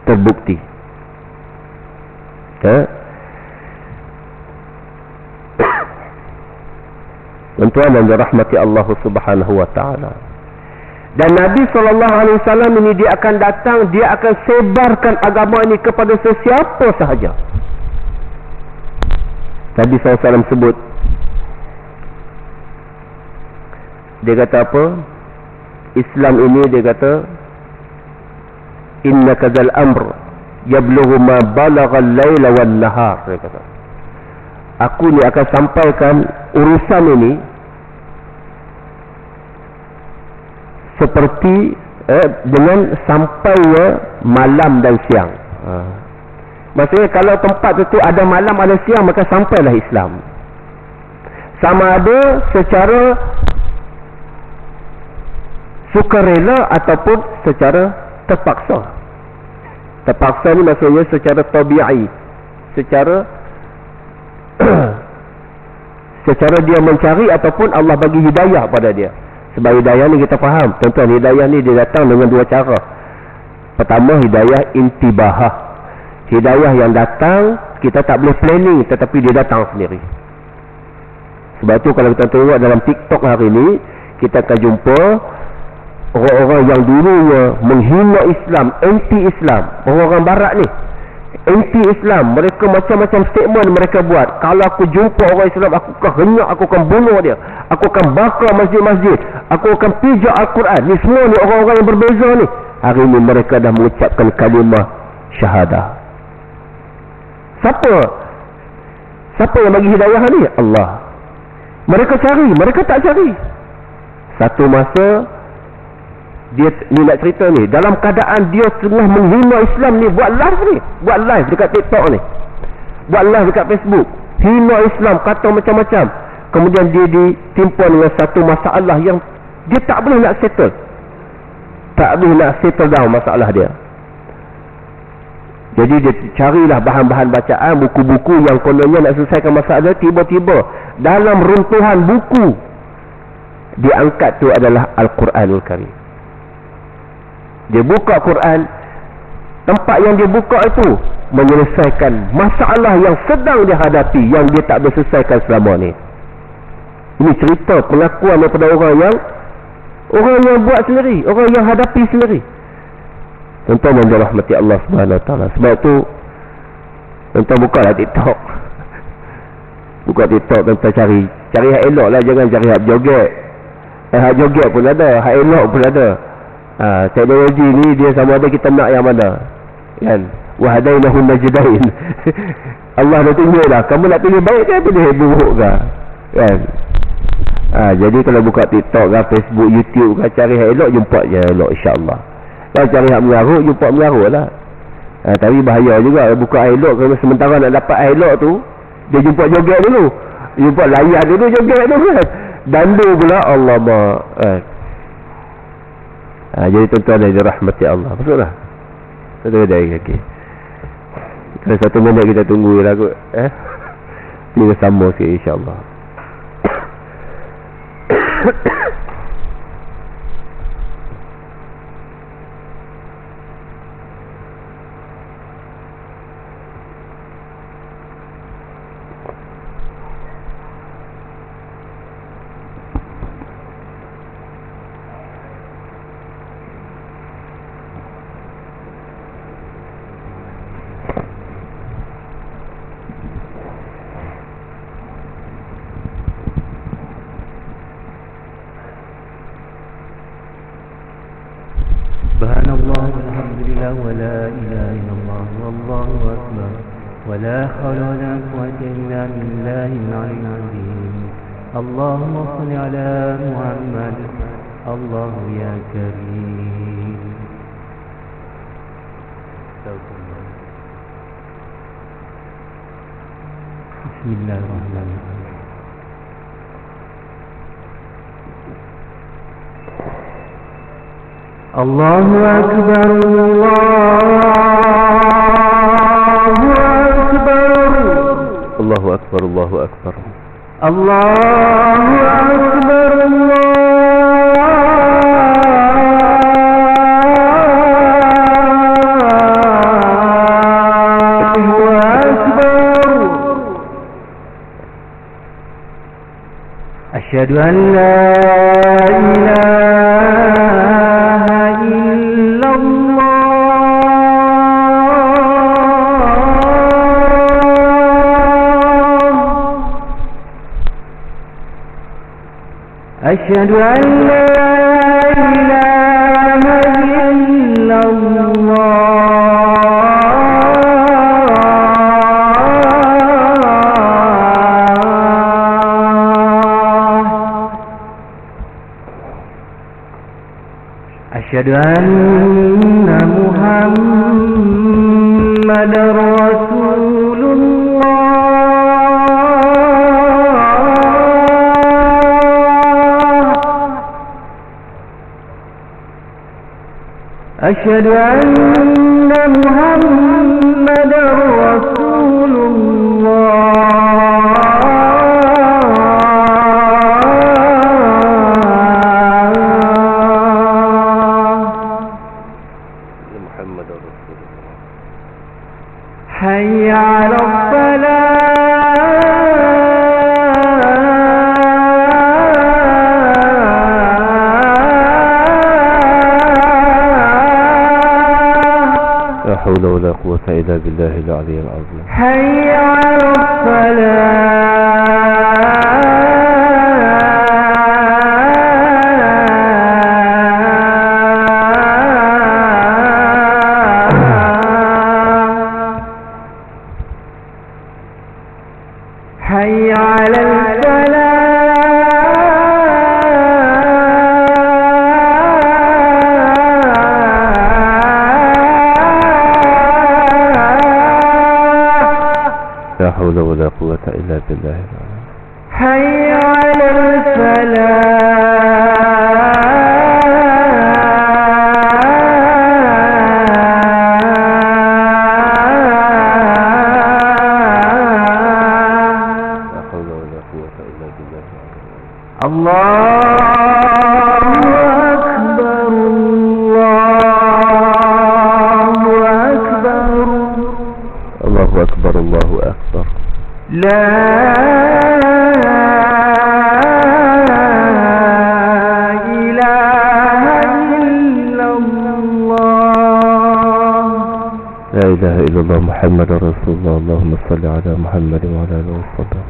Terbukti. Tuan-tuan yang dirahmati Allah Subhanahu wa ta'ala. Dan Nabi SAW ini dia akan datang, dia akan sebarkan agama ini kepada sesiapa sahaja. Nabi SAW sebut, dia kata apa? Islam ini dia kata, inna kadzal amr yablughu ma balagha al-laila wan nahar. Dia kata, aku ni akan sampaikan urusan ini seperti dengan sampainya malam dan siang. Maksudnya kalau tempat itu ada malam ada siang, maka sampailah Islam. Sama ada secara sukarela ataupun secara terpaksa. Terpaksa ni maksudnya secara tabi'i, secara dia mencari ataupun Allah bagi hidayah pada dia. Sebab hidayah ni kita faham, tuan-tuan, hidayah ni dia datang dengan dua cara. Pertama, hidayah intibahah, hidayah yang datang kita tak boleh planning, tetapi dia datang sendiri. Sebab tu kalau kita tengok dalam TikTok hari ni, kita akan jumpa orang-orang yang dulunya menghina Islam, anti-Islam, orang-orang barat ni anti-Islam, mereka macam-macam statement mereka buat. Kalau aku jumpa orang Islam, aku akan henyak, aku akan bunuh dia, aku akan bakar masjid-masjid, aku akan pijak Al-Quran. Ni semua ni orang-orang yang berbeza ni. Hari ini mereka dah mengucapkan kalimah syahadah. Siapa yang bagi hidayah ni? Allah. Mereka cari, mereka tak cari. Satu masa dia ni nak cerita ni, dalam keadaan dia tengah menghina Islam ni, buat live dekat TikTok ni, buat live dekat Facebook, hina Islam, kata macam-macam. Kemudian dia ditimpa dengan satu masalah yang dia tak boleh nak settle down masalah dia. Jadi dia carilah bahan-bahan bacaan, buku-buku yang kononnya nak selesaikan masalah dia. Tiba-tiba dalam runtuhan buku diangkat tu adalah Al-Quranul Karim. Dia buka Quran, tempat yang dia buka itu menyelesaikan masalah yang sedang dia hadapi, yang dia tak boleh selesaikan selama ni. Ini cerita pengakuan daripada orang yang buat sendiri, orang yang hadapi sendiri. Tuan-tuan yang dirahmati Allah Subhanahu Wa Taala. Sebab tu tuan-tuan bukalah TikTok. Buka TikTok, tuan-tuan cari hak elok lah, jangan cari hak joget. Hak joget pun ada, hak elok pun ada. Teknologi ni dia sama ada kita nak yang mana, kan? Wa hadainahun najdain. Allah dah tunjuk dah, kamu nak pilih baik ke pilih buruk ke, kan? Jadi kalau buka TikTok ke, Facebook, YouTube ke, cari hak elok, jumpa je elok, insya-Allah. Kalau cari hak mengarut, jumpa mengarut lah. Tapi bahaya juga buka hak elok, kalau sementara nak dapat hak elok tu, dia jumpa joget dulu, jumpa layan dulu, joget dulu, kan? Dandu pula, Allah jadi tuan-tuan yang dirahmati Allah, masuklah. Satu dah kaki. Kalau 1 minit kita tunggu lah kot. Kita sama sikit insya-Allah. Subhanallah walhamdulillah wa la ilaha illallah wallahu akbar wa la hawla wa la quwwata illa billahil aliyyil azim. Allahumma shalli ala Muhammad. Allahu ya karim. Bismillahirrahmanirrahim. Allahu akbar, Allahu akbar, Allahu akbar, Allahu akbar, Allahu akbar, Allahu akbar. Asyhadu an la ilaha أشهد أن لا إله إلا الله أشهد أن محمدا رسول الله أشهد أن محمدا رسول الله محمد رسول الله. حي على الصلاة لا حول ولا قوة إلا بالله العلي العظيم. حي على الصلاة حي على لا حول ولا قوة إلا بالله العلي. حي على لا حول ولا قوة إلا بالله العلي. الله أكبر، الله أكبر، الله أكبر، الله أكبر. لا إله إلا الله. لا إله إلا الله محمد رسول الله. اللهم صل على محمد وعلى آله وصحبه.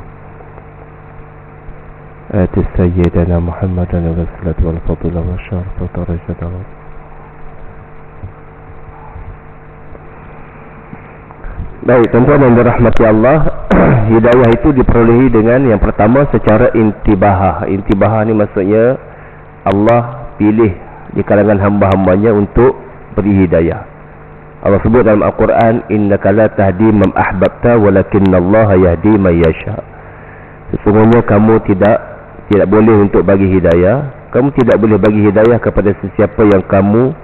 آت سيدنا محمدا الرسالة والفضل والشرف ودرجة. Baik, tuan-tuan yang dirahmati Allah, hidayah itu diperolehi dengan yang pertama secara intibahah. Intibahah ni maksudnya Allah pilih di kalangan hamba-hambanya untuk beri hidayah. Allah sebut dalam Al-Quran, innaka la tahdi man ahbabta walakinallaha yahdi man yasha. Sesungguhnya kamu tidak boleh untuk bagi hidayah. Kamu tidak boleh bagi hidayah kepada sesiapa yang kamu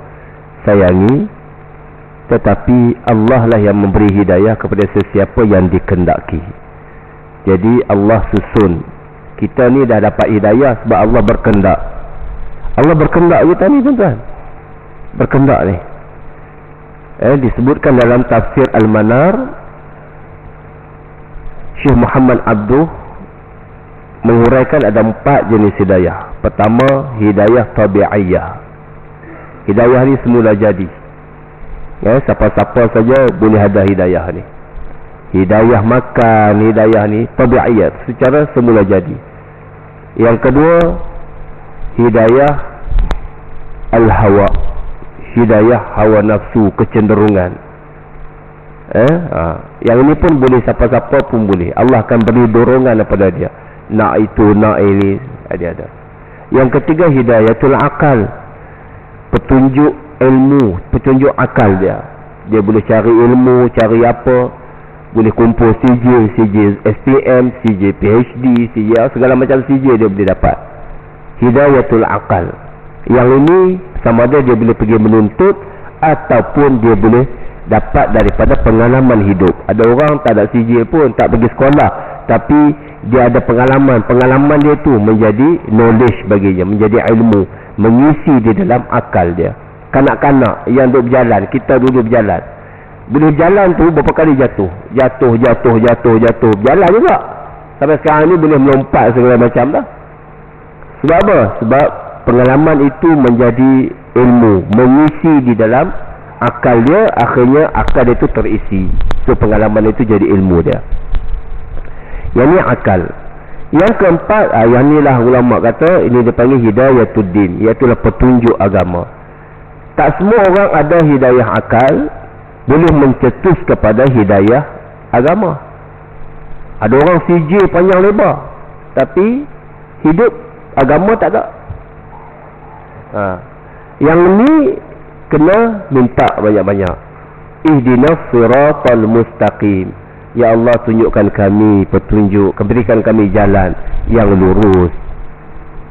sayangi, tetapi Allah lah yang memberi hidayah kepada sesiapa yang dikehendaki. Jadi Allah susun Kita ni dah dapat hidayah sebab Allah berkehendak. Allah berkehendak kita ni tuan-tuan. Berkehendak ni. Disebutkan dalam tafsir Al-Manar, Syekh Muhammad Abduh menguraikan ada 4 jenis hidayah. Pertama, hidayah tabi'iyah. Hidayah ni semula jadi. Siapa-siapa saja boleh ada hidayah ni. Hidayah makan, hidayah ni tabi'iyah, secara semula jadi. Yang kedua, hidayah al-hawa. Hidayah hawa nafsu, kecenderungan. Yang ini pun boleh, siapa-siapa pun boleh. Allah akan beri dorongan kepada dia. Nak itu, nak ini, ada. Yang ketiga, hidayatul akal. Petunjuk ilmu, petunjuk akal dia. Dia boleh cari ilmu, cari apa. Boleh kumpul CJ SPM, CJ PhD, CJ, segala macam CJ dia boleh dapat. Hidayatul akal. Yang ini sama ada dia boleh pergi menuntut ataupun dia boleh dapat daripada pengalaman hidup. Ada orang tak ada CJ pun, tak pergi sekolah, tapi dia ada pengalaman. Pengalaman dia tu menjadi knowledge baginya, menjadi ilmu, mengisi di dalam akal dia. Kanak-kanak yang duduk berjalan, kita duduk berjalan. Boleh berjalan tu berapa kali jatuh. Berjalan juga. Sampai sekarang ni boleh melompat segala macam dah. Sebab apa? Sebab pengalaman itu menjadi ilmu, mengisi di dalam akal dia. Akhirnya akal dia tu terisi. So pengalaman itu jadi ilmu dia. Yang ni akal. Yang keempat, yang ni lah ulama kata, ini dipanggil hidayatuddin, iaitulah petunjuk agama. Tak semua orang ada hidayah akal boleh mencetus kepada hidayah agama. Ada orang CJ panjang lebar, tapi hidup agama tak ada. Yang ni kena minta banyak-banyak. Ihdinas siratal mustaqim. Ya Allah, tunjukkan kami petunjuk, berikan kami jalan yang lurus.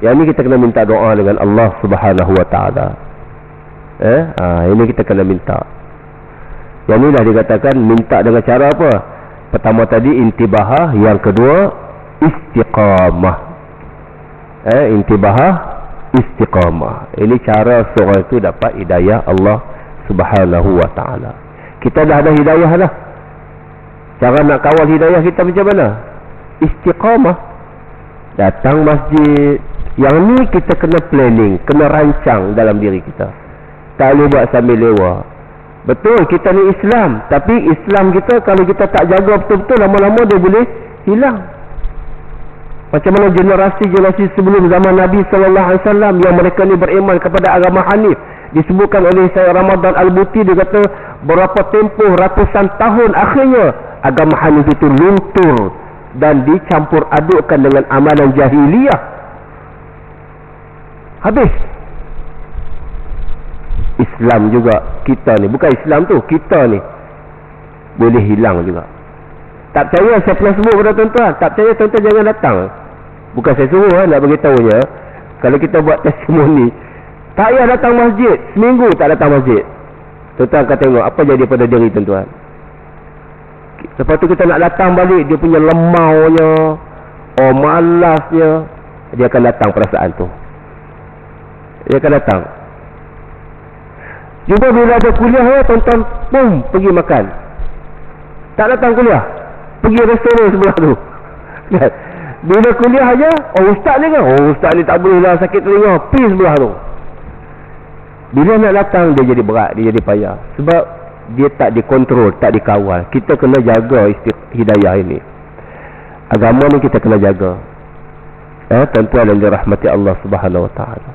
Yang ni kita kena minta doa dengan Allah Subhanahu wa taala. Ini kita kena minta. Yang ni dah dikatakan minta dengan cara apa? Pertama tadi intibahah, yang kedua istiqamah. Intibahah, istiqamah. Ini cara seorang itu dapat hidayah Allah Subhanahu wa taala. Kita dah ada hidayah dah. Cara nak kawal hidayah kita macam mana? Istiqamah. Datang masjid. Yang ni kita kena planning, kena rancang dalam diri kita. Tak boleh buat sambil lewat. Betul, kita ni Islam, tapi Islam kita kalau kita tak jaga betul-betul, lama-lama dia boleh hilang. Macam mana generasi-generasi sebelum zaman Nabi SAW yang mereka ni beriman kepada agama Hanif. Disebutkan oleh Syekh Ramadan Al-Buti, dia kata berapa tempoh ratusan tahun, akhirnya agama Hanif itu luntur dan dicampur adukkan dengan amalan jahiliyah. Habis. Islam juga kita ni, bukan Islam tu, kita ni boleh hilang juga. Tak percaya, saya pernah sebut kepada tuan-tuan, tak percaya tuan-tuan jangan datang. Bukan saya suruh nak beritahunya. Kalau kita buat testimoni, tak payah datang masjid, seminggu tak datang masjid. Tuan-tuan akan tengok apa jadi pada diri tuan-tuan. Lepas tu kita nak datang balik, dia punya lemaunya, malasnya, dia akan datang perasaan tu. Dia akan datang. Juga bila ada kuliah ya, tuan-tuan pum pergi makan. Tak datang kuliah, pergi restoran sebelah tu. Bila kuliah aja, ustaz ni kan, ustaz ni tak boleh lah, sakit telinga, pergi sebelah tu. Bila nak datang dia jadi berat, dia jadi payah. Sebab dia tak dikontrol, tak dikawal. Kita kena jaga hidayah ini. Agama ni kita kena jaga. Tuan-tuan yang dirahmati Allah Subhanahu wa taala.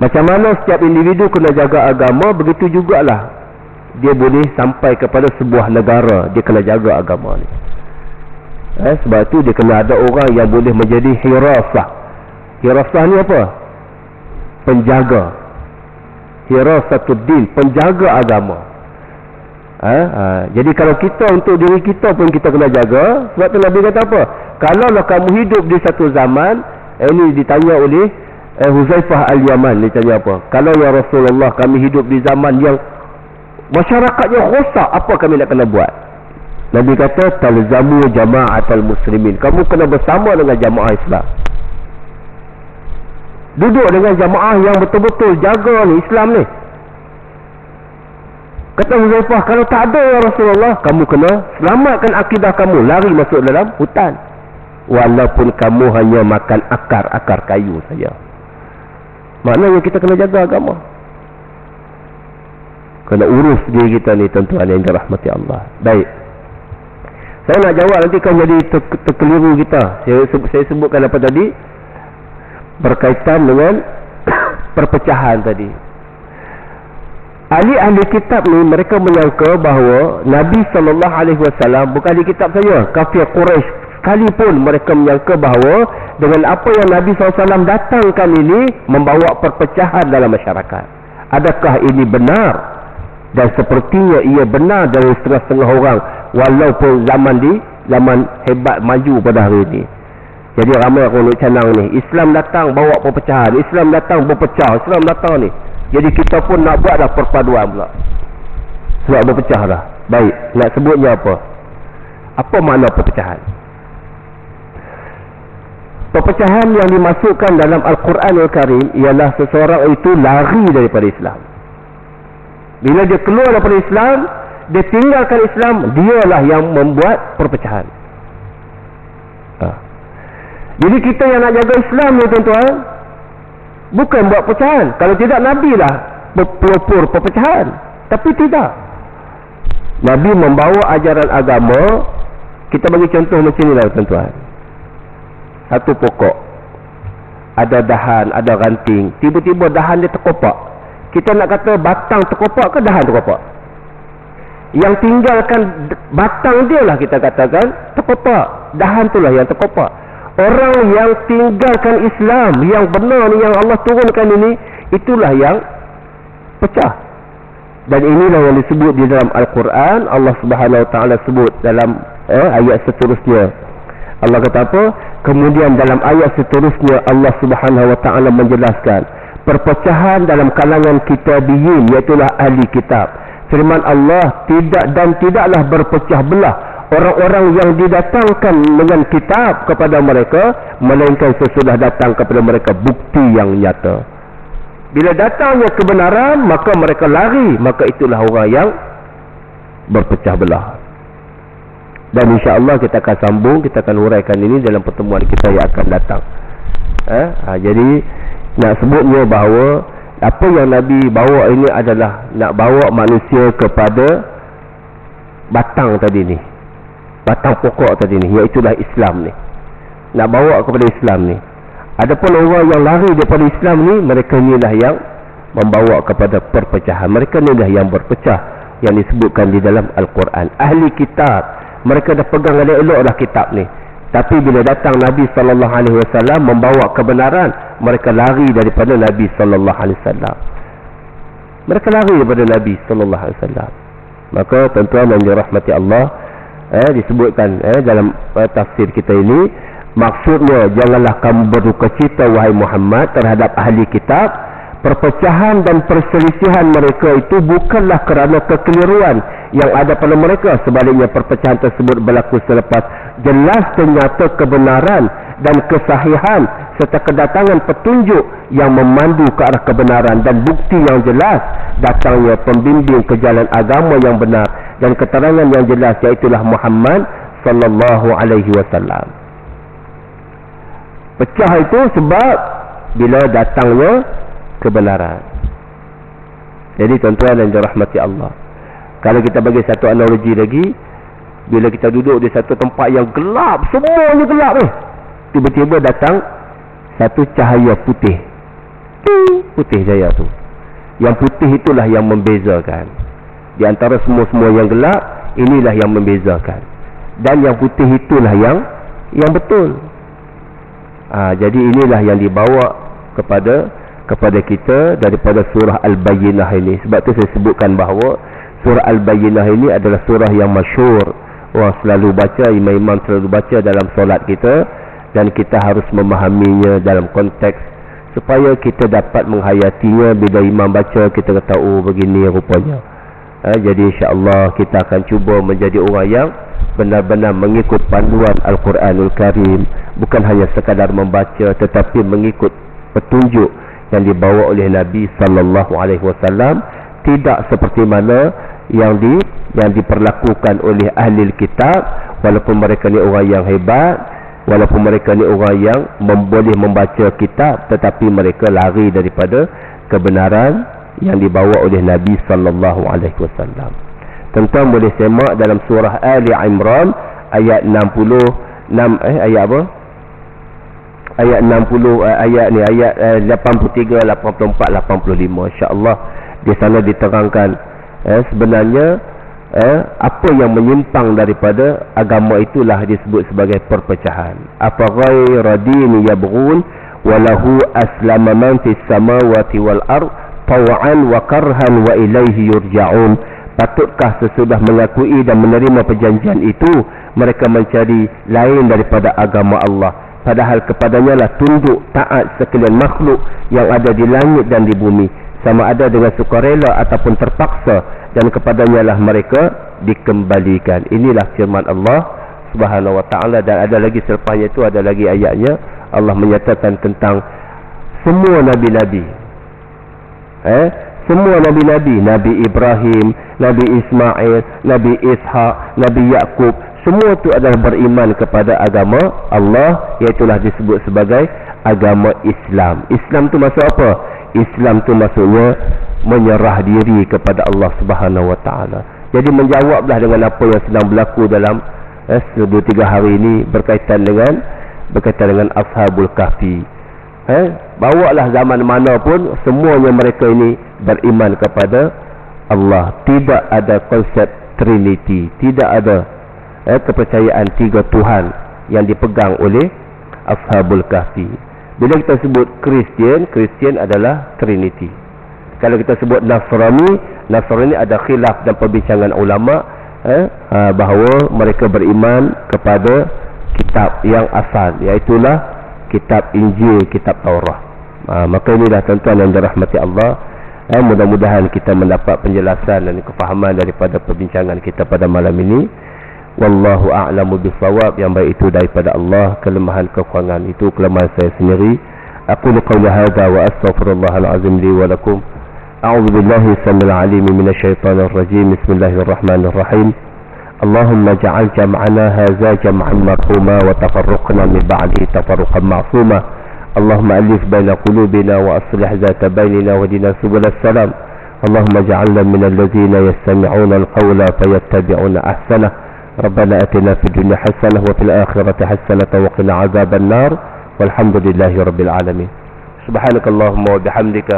Macam mana setiap individu kena jaga agama, begitu jugalah dia boleh sampai kepada sebuah negara, dia kena jaga agama ni. Sebab tu dia kena ada orang yang boleh menjadi hirasah. Hirasah ni apa? Penjaga. Hirasatuddin, penjaga agama. Jadi kalau kita untuk diri kita pun kita kena jaga. Sebab tu Nabi kata apa? Kalaulah kamu hidup di satu zaman, ini ditanya oleh Huzaifah Al-Yaman, dia tanya apa? Kalau ya Rasulullah, kami hidup di zaman yang masyarakatnya rosak, apa kami nak kena buat? Nabi kata talzamu jama'atul muslimin, kamu kena bersama dengan jamaah Islam, duduk dengan jamaah yang betul-betul jaga ni Islam ni. Kata Huzaifah, kalau tak ada ya Rasulullah, kamu kena selamatkan akidah kamu, lari masuk dalam hutan, walaupun kamu hanya makan akar-akar kayu saja. Maknanya kita kena jaga agama, kena urus diri kita ni, tuan-tuan yang dirahmati Allah. Baik, saya nak jawab, nanti kan jadi terkeliru kita. Saya sebutkan apa tadi berkaitan dengan perpecahan tadi. Ahli-ahli kitab ni mereka menyangka bahawa Nabi SAW, bukan ahli kitab saja, kafir Quraisy sekalipun mereka menyangka bahawa dengan apa yang Nabi SAW datangkan ini membawa perpecahan dalam masyarakat. Adakah ini benar? Dan sepertinya ia benar dari setengah-setengah orang, walaupun zaman hebat maju pada hari ini. Jadi ramai orang nak canang ni, Islam datang bawa perpecahan, Islam datang berpecah, Islam datang ni. Jadi kita pun nak buat dah perpaduan pula, sebab berpecah dah. Baik, nak sebutnya apa? Apa makna perpecahan? Perpecahan yang dimasukkan dalam Al-Quran Al-Karim ialah seseorang itu lari daripada Islam. Bila dia keluar daripada Islam, dia tinggalkan Islam, dialah yang membuat perpecahan. Jadi kita yang nak jaga Islam ni, tuan-tuan, bukan buat perpecahan. Kalau tidak, Nabi lah berpelopor perpecahan. Tapi tidak, Nabi membawa ajaran agama. Kita bagi contoh macam ni lah, tuan-tuan. Satu pokok, ada dahan, ada ranting, tiba-tiba dahan dia terkopak. Kita nak kata batang terkopak ke dahan terkopak? Yang tinggalkan batang dia lah kita katakan terkopak, dahan tu lah yang terkopak. Orang yang tinggalkan Islam yang benar ni, yang Allah turunkan ini, itulah yang pecah. Dan inilah yang disebut di dalam Al-Quran. Allah Subhanahu Wa Taala sebut dalam ayat seterusnya. Allah kata apa? Kemudian dalam ayat seterusnya Allah Subhanahu Wa Taala menjelaskan perpecahan dalam kalangan kitabiyin, iaitulah ahli kitab. Firman Allah, tidaklah berpecah belah orang-orang yang didatangkan dengan kitab kepada mereka, melainkan sesudah datang kepada mereka bukti yang nyata. Bila datangnya kebenaran, maka mereka lari, maka itulah orang yang berpecah belah. Dan insya-Allah kita akan sambung, kita akan huraikan ini dalam pertemuan kita yang akan datang. Jadi nak sebutnya bahawa apa yang Nabi bawa ini adalah nak bawa manusia kepada batang tadi ni, batang pokok tadi ni, iaitulah Islam ni. Nak bawa kepada Islam ni. Adapun orang yang lari daripada Islam ni, mereka inilah yang membawa kepada perpecahan. Mereka inilah yang berpecah, yang disebutkan di dalam Al-Quran. Ahli kitab, mereka dah pegang elok-elok dah kitab ni. Tapi bila datang Nabi SAW membawa kebenaran, mereka lari daripada Nabi SAW. Mereka lari daripada Nabi SAW. Maka tuan-tuan yang dirahmati Allah, disebutkan dalam tafsir kita ini, maksudnya janganlah kamu berdukacita wahai Muhammad terhadap ahli kitab. Perpecahan dan perselisihan mereka itu bukanlah kerana kekeliruan yang ada pada mereka. Sebaliknya perpecahan tersebut berlaku selepas jelas ternyata kebenaran dan kesahihan serta kedatangan petunjuk yang memandu ke arah kebenaran dan bukti yang jelas datangnya pembimbing ke jalan agama yang benar dan keterangan yang jelas, iaitulah Muhammad sallallahu alaihi wasallam. Pecah itu sebab bila datangnya kebenaran. Jadi tuan-tuan yang dirahmati Allah, kalau kita bagi satu analogi lagi, bila kita duduk di satu tempat yang gelap, semuanya gelap ni, tiba-tiba datang satu cahaya putih. Putih cahaya tu. Yang putih itulah yang membezakan. Di antara semua-semua yang gelap, inilah yang membezakan. Dan yang putih itulah yang betul. Jadi inilah yang dibawa kepada kita daripada surah Al-Bayyinah ini. Sebab tu saya sebutkan bahawa surah Al-Bayyinah ini adalah surah yang masyhur. Orang selalu baca, imam-imam selalu baca dalam solat kita, dan kita harus memahaminya dalam konteks supaya kita dapat menghayatinya. Bila imam baca, kita kata, oh begini rupanya. Jadi insya-Allah kita akan cuba menjadi orang yang benar-benar mengikut panduan Al-Quranul Karim, bukan hanya sekadar membaca tetapi mengikut petunjuk yang dibawa oleh Nabi sallallahu alaihi wasallam, tidak seperti mana yang diperlakukan oleh ahli kitab, walaupun mereka ni orang yang hebat, walaupun mereka ni orang yang boleh membaca kitab, tetapi mereka lari daripada kebenaran yang dibawa oleh Nabi sallallahu alaihi wasallam. Tuan-tuan boleh semak dalam surah Ali Imran ayat 60 ayat apa? Ayat 60 ayat 83, 84, 85 insya-Allah. Di sana diterangkan sebenarnya apa yang menyimpang daripada agama itulah disebut sebagai perpecahan. Apa ghayra dini yabghun walahu aslama man fis samawati wal ard taw'an wa karhan wa ilaihi yurja'un. Patutkah sesudah mengakui dan menerima perjanjian itu mereka mencari lain daripada agama Allah, padahal kepadanya lah tunduk taat sekalian makhluk yang ada di langit dan di bumi, sama ada dengan sukarela ataupun terpaksa, dan kepadanya lah mereka dikembalikan. Inilah firman Allah Subhanahu wa ta'ala. Dan ada lagi selepasnya itu, ada lagi ayatnya, Allah menyatakan tentang semua nabi-nabi, semua nabi-nabi, Nabi Ibrahim, Nabi Ismail, Nabi Ishaq, Nabi Yaqub, semua itu adalah beriman kepada agama Allah, iaitulah disebut sebagai agama Islam. Islam tu maksud apa? Islam tu maksudnya menyerah diri kepada Allah Subhanahu wa ta'ala. Jadi menjawablah dengan apa yang sedang berlaku dalam 2-3 hari ini berkaitan dengan Ashabul Kahfi. Bawalah zaman mana pun semuanya mereka ini beriman kepada Allah. Tidak ada konsep Trinity, tidak ada kepercayaan 3 Tuhan yang dipegang oleh Ashabul Kahfi. Bila kita sebut Kristian adalah Trinity. Kalau kita sebut Nasrani ada khilaf dan perbincangan ulama bahawa mereka beriman kepada kitab yang asal, iaitulah kitab Injil, kitab Taurat. Maka inilah tuan-tuan yang dirahmati Allah. Mudah-mudahan kita mendapat penjelasan dan kefahaman daripada perbincangan kita pada malam ini. Wallahu a'lamu bissawab. Yang baik itu daripada Allah, kelemahan kekurangan itu kelemahan saya sendiri. Aqulu qawli hadza wa astaghfirullahal azim li wa lakum. A'udzu billahi samil alim minasyaitonir rajim. Bismillahirrahmanirrahim. اللهم اجعل جمعنا هذا جمعا مرحوما وتفرقنا من بعده تفرقا معصوما. اللهم ألف بين قلوبنا وأصلح ذات بيننا واهدنا سبل السلام. اللهم اجعلنا من الذين يستمعون القول فيتبعون أحسنه. ربنا أتنا في الدنيا حسنة وفي الآخرة حسنة وقنا عذاب النار والحمد لله رب العالمين. سبحانك اللهم وبحمدك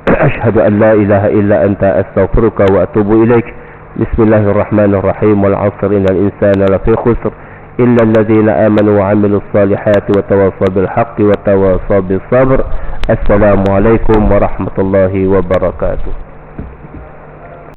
أشهد أن لا إله إلا أنت أستغفرك وأتوب إليك. بسم الله الرحمن الرحيم. والعصر إن الإنسان لفي خسر إلا الذين آمنوا وعملوا الصالحات وتواصوا بالحق وتواصوا بالصبر. السلام عليكم ورحمة الله وبركاته.